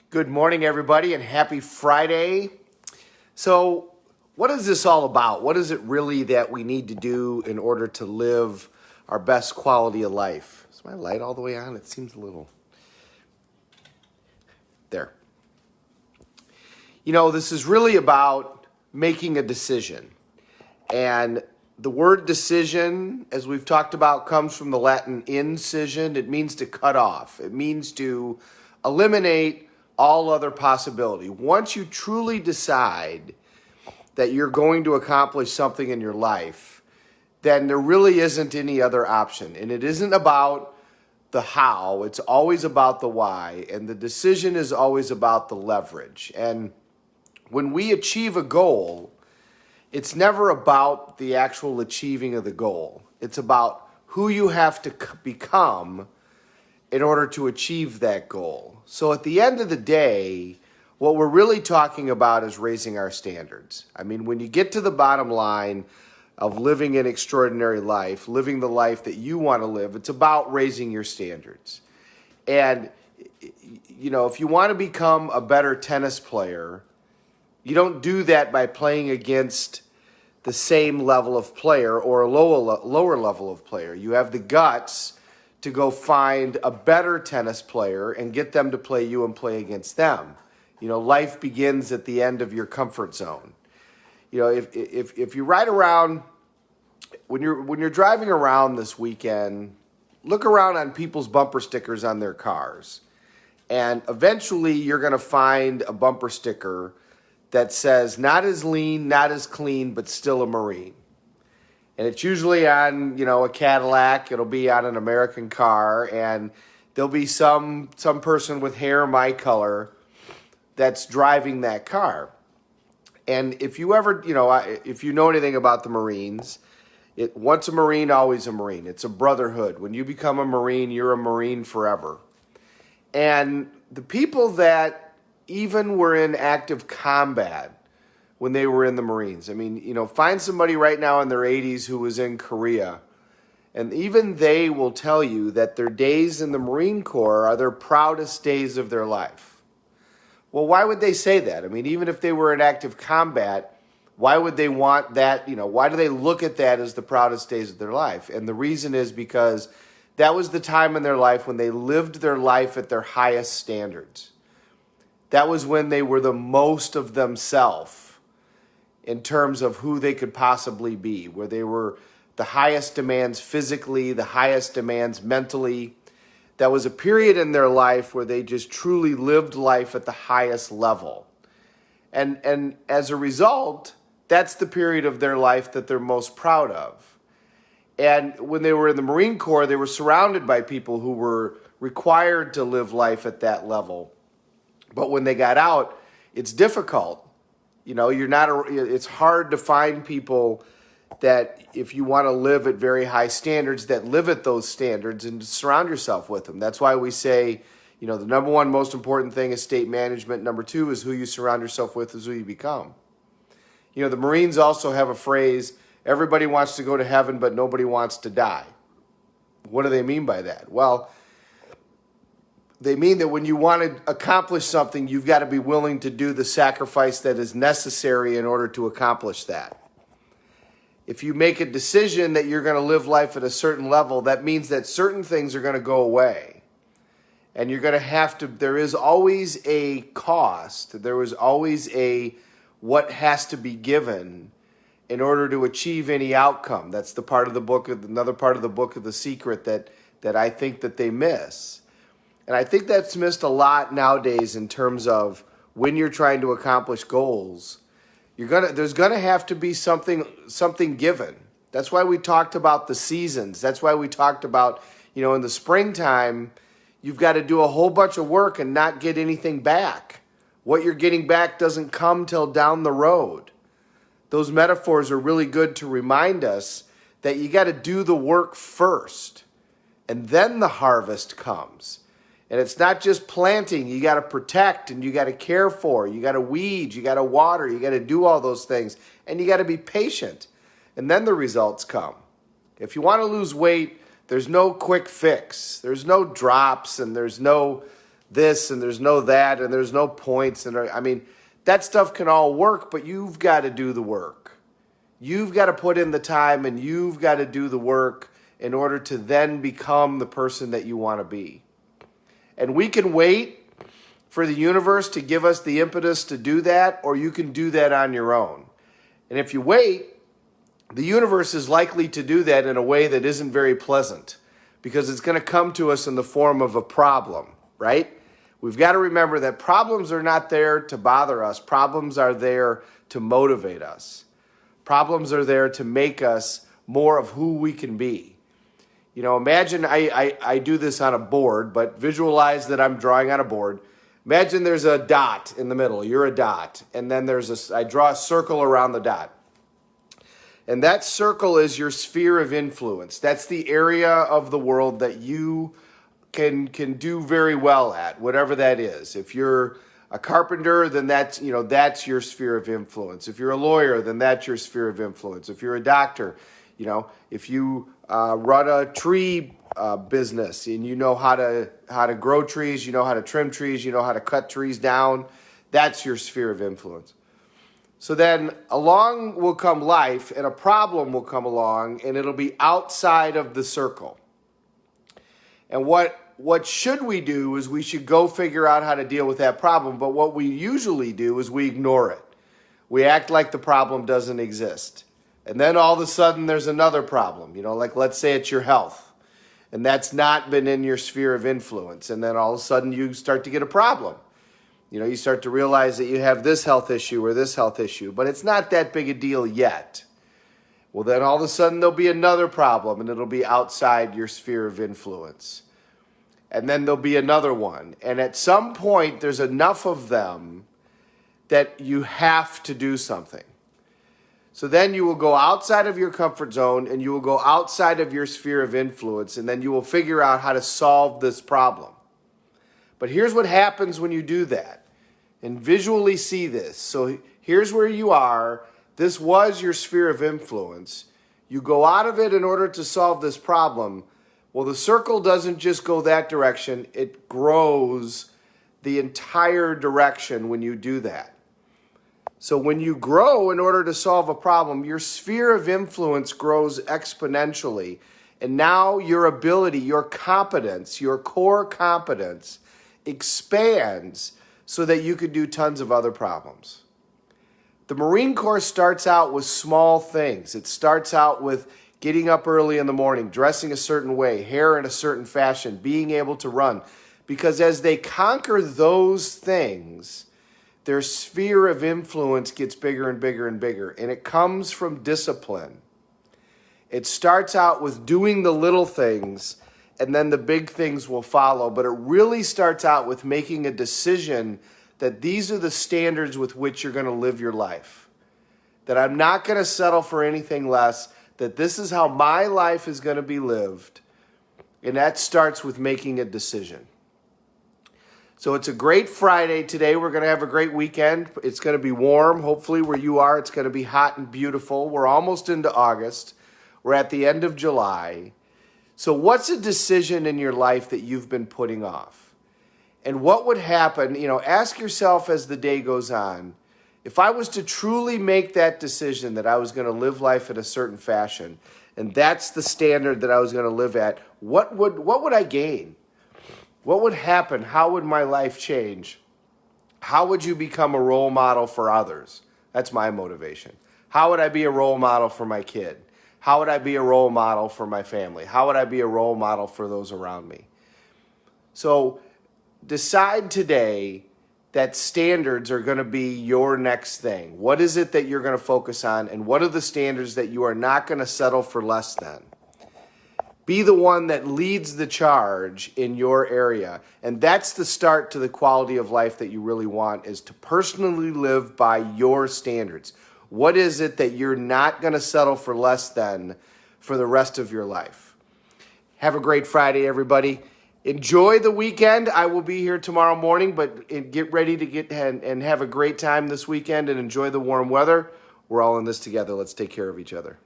Good morning, everybody, and happy Friday. So, what is this all about? What is it really that we need to do in order to live our best quality of life? Is my light all the way on? It seems a little... There. This is really about making a decision. And the word decision, as we've talked about, comes from the Latin incision. It means to cut off. It means to eliminate all other possibility. Once you truly decide that you're going to accomplish something in your life, then there really isn't any other option. And it isn't about the how, it's always about the why. And the decision is always about the leverage. And when we achieve a goal, it's never about the actual achieving of the goal. It's about who you have to become in order to achieve that goal. So at the end of the day, what we're really talking about is raising our standards. I mean, when you get to the bottom line of living an extraordinary life, living the life that you want to live, it's about raising your standards. And, if you want to become a better tennis player, you don't do that by playing against the same level of player or a lower level of player. You have the guts to go find a better tennis player and get them to play you and play against them. Life begins at the end of your comfort zone. If you ride around, when you're driving around this weekend, look around on people's bumper stickers on their cars. And eventually you're going to find a bumper sticker that says, not as lean, not as clean, but still a Marine. And it's usually on, a Cadillac. It'll be on an American car. And there'll be some person with hair my color that's driving that car. And if you ever, if you know anything about the Marines, once a Marine, always a Marine. It's a brotherhood. When you become a Marine, you're a Marine forever. And the people that even were in active combat when they were in the Marines. I mean, find somebody right now in their 80s who was in Korea, and even they will tell you that their days in the Marine Corps are their proudest days of their life. Well, why would they say that? I mean, even if they were in active combat, why would they want that? Why do they look at that as the proudest days of their life? And the reason is because that was the time in their life when they lived their life at their highest standards. That was when they were the most of themselves in terms of who they could possibly be, where they were the highest demands physically, the highest demands mentally. That was a period in their life where they just truly lived life at the highest level. And as a result, that's the period of their life that they're most proud of. And when they were in the Marine Corps, they were surrounded by people who were required to live life at that level. But when they got out, it's difficult. It's hard to find people that, if you want to live at very high standards, that live at those standards, and to surround yourself with them. That's why we say, the number one most important thing is state management. Number two is who you surround yourself with is who you become. The Marines also have a phrase, everybody wants to go to heaven, but nobody wants to die. What do they mean by that? Well, they mean that when you want to accomplish something, you've got to be willing to do the sacrifice that is necessary in order to accomplish that. If you make a decision that you're going to live life at a certain level, that means that certain things are going to go away. And you're going to have to, there is always a cost. There is always what has to be given in order to achieve any outcome. That's the part of the book, another part of the book of The Secret that I think that they miss. And I think that's missed a lot nowadays in terms of when you're trying to accomplish goals. There's gonna have to be something given. That's why we talked about the seasons. That's why we talked about, in the springtime, you've got to do a whole bunch of work and not get anything back. What you're getting back doesn't come till down the road. Those metaphors are really good to remind us that you got to do the work first, and then the harvest comes. And it's not just planting. You got to protect, and you got to care for. You got to weed. You got to water. You got to do all those things. And you got to be patient. And then the results come. If you want to lose weight, there's no quick fix. There's no drops, and there's no this and there's no that and there's no points. And I mean, that stuff can all work, but you've got to do the work. You've got to put in the time and you've got to do the work in order to then become the person that you want to be. And we can wait for the universe to give us the impetus to do that, or you can do that on your own. And if you wait, the universe is likely to do that in a way that isn't very pleasant, because it's going to come to us in the form of a problem, right? We've got to remember that problems are not there to bother us. Problems are there to motivate us. Problems are there to make us more of who we can be. You know, imagine I do this on a board, but visualize that I'm drawing on a board. Imagine there's a dot in the middle. You're a dot. And then I draw a circle around the dot. And that circle is your sphere of influence. That's the area of the world that you can do very well at, whatever that is. If you're a carpenter, then that's your sphere of influence. If you're a lawyer, then that's your sphere of influence. If you're a doctor, if you run a tree business and you know how to grow trees, you know how to trim trees, you know how to cut trees down, that's your sphere of influence. So then along will come life, and a problem will come along, and it'll be outside of the circle. And what should we do is we should go figure out how to deal with that problem, but what we usually do is we ignore it. We act like the problem doesn't exist. And then all of a sudden there's another problem, like let's say it's your health, and that's not been in your sphere of influence. And then all of a sudden you start to get a problem. You start to realize that you have this health issue or this health issue, but it's not that big a deal yet. Well, then all of a sudden there'll be another problem, and it'll be outside your sphere of influence. And then there'll be another one. And at some point, there's enough of them that you have to do something. So then you will go outside of your comfort zone, and you will go outside of your sphere of influence, and then you will figure out how to solve this problem. But here's what happens when you do that. And visually see this. So here's where you are. This was your sphere of influence. You go out of it in order to solve this problem. Well, the circle doesn't just go that direction. It grows the entire direction when you do that. So when you grow in order to solve a problem, your sphere of influence grows exponentially. And now your ability, your competence, your core competence expands so that you could do tons of other problems. The Marine Corps starts out with small things. It starts out with getting up early in the morning, dressing a certain way, hair in a certain fashion, being able to run. Because as they conquer those things, their sphere of influence gets bigger and bigger and bigger. And it comes from discipline. It starts out with doing the little things, and then the big things will follow. But it really starts out with making a decision that these are the standards with which you're going to live your life. That I'm not going to settle for anything less. That this is how my life is going to be lived. And that starts with making a decision. So it's a great Friday today. We're going to have a great weekend. It's going to be warm. Hopefully where you are, it's going to be hot and beautiful. We're almost into August. We're at the end of July. So what's a decision in your life that you've been putting off? And what would happen, ask yourself as the day goes on, if I was to truly make that decision that I was going to live life in a certain fashion, and that's the standard that I was going to live at, what would I gain? What would happen? How would my life change? How would you become a role model for others? That's my motivation. How would I be a role model for my kid? How would I be a role model for my family? How would I be a role model for those around me? So decide today that standards are going to be your next thing. What is it that you're going to focus on, and what are the standards that you are not going to settle for less than? Be the one that leads the charge in your area. And that's the start to the quality of life that you really want, is to personally live by your standards. What is it that you're not going to settle for less than for the rest of your life? Have a great Friday, everybody. Enjoy the weekend. I will be here tomorrow morning, but get ready to get and have a great time this weekend and enjoy the warm weather. We're all in this together. Let's take care of each other.